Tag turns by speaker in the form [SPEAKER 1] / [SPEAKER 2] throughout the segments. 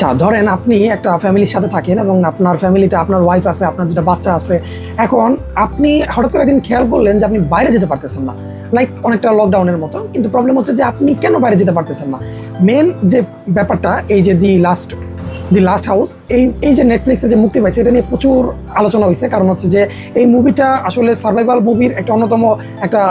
[SPEAKER 1] আচ্ছা, ধরেন আপনি একটা ফ্যামিলির সাথে থাকেন এবং আপনার ফ্যামিলিতে আপনার ওয়াইফ আছে, আপনার দুটো বাচ্চা আছে। এখন আপনি হঠাৎ করে একদিন খেয়াল করলেন যে আপনি বাইরে যেতে পারতেছেন না, লাইক অনেকটা লকডাউনের মতো। কিন্তু প্রবলেম হচ্ছে যে আপনি কেন বাইরে যেতে পারতেছেন না? মেন যে ব্যাপারটা, এই যে দি লাস্ট হাউস, এই যে নেটফ্লিক্সে যে মুক্তি পাইছে, এটা নিয়ে প্রচুর আলোচনা হয়েছে। কারণ হচ্ছে যে এই মুভিটা আসলে সার্ভাইভাল মুভির একটা অন্যতম একটা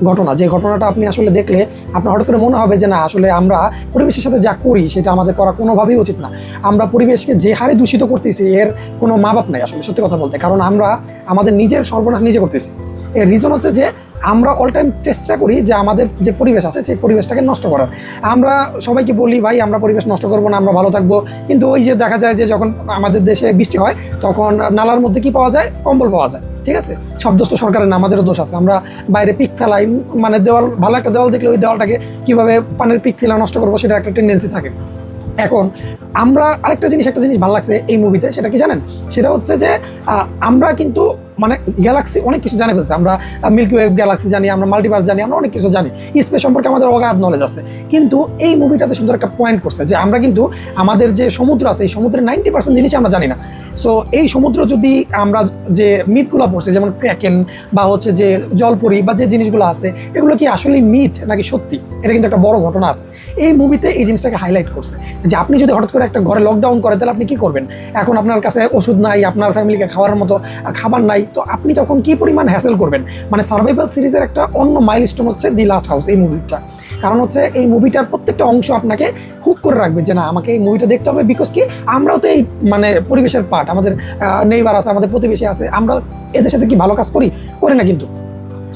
[SPEAKER 1] ঘটনা, যে ঘটনাটা আপনি আসলে দেখলে আপনার হঠাৎ করে মনে হবে যে না, আসলে আমরা পরিবেশের সাথে যা করি সেটা আমাদের করা কোনোভাবেই উচিত না। আমরা পরিবেশকে যে হারে দূষিত করতেছি এর কোনো মা বাপ নাই আসলে, সত্যি কথা বলতে। কারণ আমরা আমাদের নিজের সর্বনাশ নিজে করতেছি। এর রিজন হচ্ছে যে আমরা অল টাইম চেষ্টা করি যে আমাদের যে পরিবেশ আছে সেই পরিবেশটাকে নষ্ট করার। আমরা সবাইকে বলি ভাই আমরা পরিবেশ নষ্ট করবো না, আমরা ভালো থাকবো। কিন্তু ওই যে দেখা যায় যে যখন আমাদের দেশে বৃষ্টি হয় তখন নালার মধ্যে কি পাওয়া যায়? কম্বল পাওয়া যায়। ঠিক আছে, সব দোষ তো সরকারের না, আমাদেরও দোষ আছে। আমরা বাইরে পিক ফেলাই, মানে দেওয়াল, ভালো একটা দেওয়াল দেখলে ওই দেওয়ালটাকে কীভাবে পানির পিক ফেলা নষ্ট করবো সেটা একটা টেন্ডেন্সি থাকে। এখন আমরা একটা জিনিস ভালো লাগছে এই মুভিতে, সেটা কি জানেন? সেটা হচ্ছে যে আমরা কিন্তু মানে গ্যালাক্সি অনেক কিছু জানে ফেলছে। আমরা মিল্কি ওয়ে গ্যালাক্সি জানি, আমরা মাল্টিভার্স জানি, আমরা অনেক কিছু জানি, স্পেস সম্পর্কে আমাদের অগাধ নলেজ আছে। কিন্তু এই মুভিটাতে সুন্দর একটা পয়েন্ট করছে যে আমরা কিন্তু আমাদের যে সমুদ্র আছে এই সমুদ্রের 90% জিনিস আমরা জানি না। সো এই সমুদ্র যদি আমরা যে মিথগুলো পড়ছি, যেমন ক্র্যাকেন বা হচ্ছে যে জলপরি বা যে জিনিসগুলো আছে, এগুলো কি আসলে মিথ নাকি সত্যি, এটা কিন্তু একটা বড় ঘটনা আছে। এই মুভিতে এই জিনিসটাকে হাইলাইট করছে যে আপনি যদি হঠাৎ করে একটা ঘরে লকডাউন করে তাহলে আপনি কি করবেন? এখন আপনার কাছে ওষুধ নাই, আপনার ফ্যামিলিকে খাওয়ার মতো খাবার নাই, তো আপনি তখন কি পরিমাণ হ্যাসেল করবেন? মানে সার্ভাইভাল সিরিজের একটা অন্য মাইলস্টোন হচ্ছে দি লাস্ট হাউস, এই মুভিটা। কারণ হচ্ছে এই মুভিটার প্রত্যেকটা অংশ আপনাকে হুক করে রাখবে যে না, আমাকে এই মুভিটা দেখতে হবে। বিকজ কি, আমরাও তো এই মানে পরিবেশের পার্ট, আমাদের নেইবার আছে, আমাদের প্রতিবেশী আছে, আমরা এদের সাথে কি ভালো কাজ করি না কিন্তু।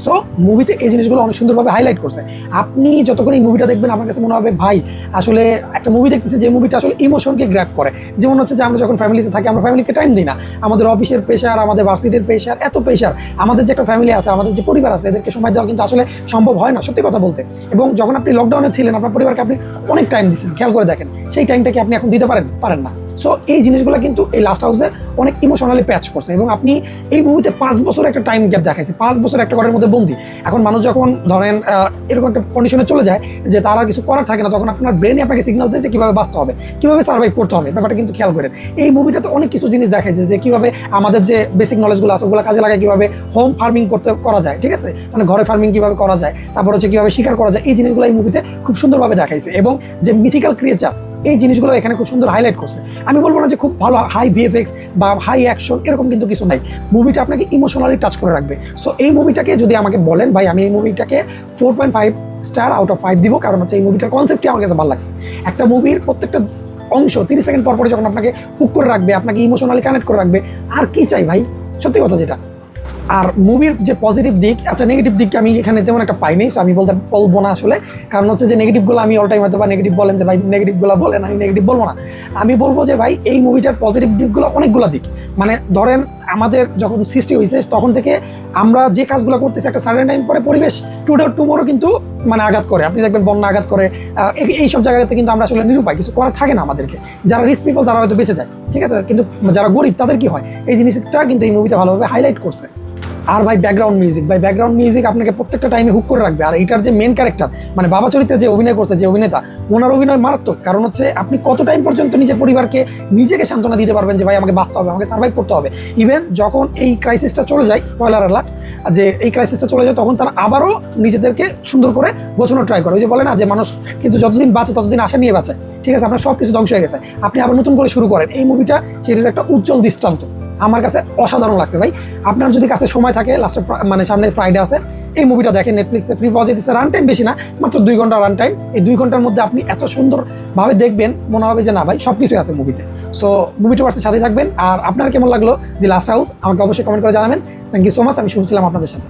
[SPEAKER 1] সো মুভিতে এই জিনিসগুলো অনেক সুন্দরভাবে হাইলাইট করছে। আপনি যতক্ষণ এই মুভিটা দেখবেন আপনার কাছে মনে হবে ভাই আসলে একটা মুভি দেখতেছি যে মুভিটা আসলে ইমোশনকে গ্র্যাব করে। যেমন হচ্ছে যে আমরা যখন ফ্যামিলিতে থাকি, আমরা ফ্যামিলিকে টাইম দিই না। আমাদের অফিসের প্রেশার, আমাদের ভার্সিটির প্রেশার, এত প্রেশার, আমাদের যে একটা ফ্যামিলি আছে, আমাদের যে পরিবার আছে, এদেরকে সময় দেওয়া কিন্তু আসলে সম্ভব হয় না, সত্যি কথা বলতে। এবং যখন আপনি লকডাউনে ছিলেন, আপনার পরিবারকে আপনি অনেক টাইম দিচ্ছেন, খেয়াল করে দেখেন সেই টাইমটাকে আপনি এখন দিতে পারেন না। সো এই জিনিসগুলো কিন্তু এই লাস্ট হাউসে অনেক ইমোশনালি প্যাচ করছে। এবং আপনি এই মুভিতে 5 বছর একটা টাইম গ্যাপ দেখাইছে, 5 বছর একটা ঘরের মধ্যে বন্দি। এখন মানুষ যখন ধরেন এরকম একটা কন্ডিশনে চলে যায় যে তার আর কিছু করার থাকে না, তখন আপনার ব্রেনে আপনাকে সিগন্যাল দেয় যে কীভাবে বাঁচতে হবে, কীভাবে সার্ভাইভ করতে হবে। ব্যাপারটা কিন্তু খেয়াল করেন। এই মুভিটাতে অনেক কিছু জিনিস দেখাইছে যে কীভাবে আমাদের যে বেসিক নলেজগুলো আছে ওগুলো কাজে লাগায়, কীভাবে হোম ফার্মিং করা যায়। ঠিক আছে, মানে ঘরে ফার্মিং কীভাবে করা যায়, তারপর হচ্ছে কীভাবে শিকার করা যায়, এই জিনিসগুলো এই মুভিতে খুব সুন্দরভাবে দেখাইছে। এবং যে মিথিক্যাল ক্রিয়েচার, এই জিনিসগুলো এখানে খুব সুন্দর হাইলাইট করছে। আমি বলবো না যে খুব ভালো হাই ভিএফএক্স বা হাই অ্যাকশন, এরকম কিন্তু কিছু নাই। মুভিটা আপনাকে ইমোশনালি টাচ করে রাখবে। সো এই মুভিটাকে যদি আমাকে বলেন ভাই, আমি এই মুভিটাকে 4.5 স্টার আউট অফ 5 দিব। কারণ হচ্ছে এই মুভিটার কনসেপ্টই আমার কাছে ভালো লাগছে। একটা মুভির প্রত্যেকটা অংশ 30 সেকেন্ড পর যখন আপনাকে হুক করে রাখবে, আপনাকে ইমোশনালি কানেক্ট করে রাখবে, আর কি চাই ভাই, সত্যি কথা যেটা। আর মুভির যে পজিটিভ দিক, আচ্ছা নেগেটিভ দিক আমি এখানে তেমন একটা পাইনি, সো আমি বলবো না আসলে। কারণ হচ্ছে যে নেগেটিভগুলো আমি অল টাইম হয়তো বা নেগেটিভ বলেন যে ভাই নেগেটিভগুলো বলেন, আমি নেগেটিভ বলবো না। আমি বলবো যে ভাই এই মুভিটার পজিটিভ দিকগুলো অনেকগুলো দিক। মানে ধরেন আমাদের যখন সৃষ্টি হয়েছে তখন থেকে আমরা যে কাজগুলো করতেছি, একটা সার্টেন টাইম পরে পরিবেশ টুমোরও কিন্তু মানে আঘাত করে। আপনি দেখবেন বন্যা আঘাত করে, এইসব জায়গাতে কিন্তু আমরা আসলে নিরুপায়, কিছু করা থাকে না আমাদেরকে। যারা রিচ পিপল তারা হয়তো বেঁচে যায়, ঠিক আছে, কিন্তু যারা গরিব তাদের কি হয়, এই জিনিসটা কিন্তু এই মুভিতে ভালোভাবে হাইলাইট করছে। আর ভাই ব্যাকগ্রাউন্ড মিউজিক আপনাকে প্রত্যেকটা টাইমে হুক করে রাখবে। আর এইটার যে মেন ক্যারেক্টার, মানে বাবা চরিত্রে যে অভিনয় করছে যে অভিনেতা, ওনার অভিনয় মারাত্মক। কারণ হচ্ছে আপনি কত টাইম পর্যন্ত নিজের পরিবারকে নিজেকে সান্ত্বনা দিতে পারবেন যে ভাই আমাকে বাঁচতে হবে, আমাকে সার্ভাইভ করতে হবে। ইভেন যখন এই ক্রাইসিসটা চলে যায়, স্পয়লার অ্যালার্ট, যে এই ক্রাইসিসটা চলে যায় তখন তারা আবারও নিজেদেরকে সুন্দর করে গোছানোর ট্রাই করে। ওই যে বলে না যে মানুষ কিন্তু যতদিন বাঁচে ততদিন আশা নিয়ে বাঁচে। ঠিক আছে, আপনার সব কিছু ধ্বংস হয়ে গেছে, আপনি আবার নতুন করে শুরু করেন। এই মুভিটা সেটার একটা উজ্জ্বল দৃষ্টান্ত। আমার কাছে অসাধারণ লাগছে ভাই। আপনার যদি কাছে সময় থাকে, লাস্টে মানে সামনে ফ্রাইডে আছে, এই মুভিটা দেখেন, নেটফ্লিক্সে ফ্রি পাওয়া যেতেছে। রান টাইম বেশি না, মাত্র 2 ঘন্টা রান টাইম। এই 2 ঘন্টার মধ্যে আপনি এত সুন্দরভাবে দেখবেন, মনে হবে যে না ভাই সব কিছুই আছে মুভিতে। সো মুভিটা পার্সের সাথেই থাকবেন। আর আপনার কেমন লাগলো দি লাস্ট হাউস আমাকে অবশ্যই কমেন্ট করে জানাবেন। Thank you so much. আমি শুনছিলাম আপনাদের সাথে।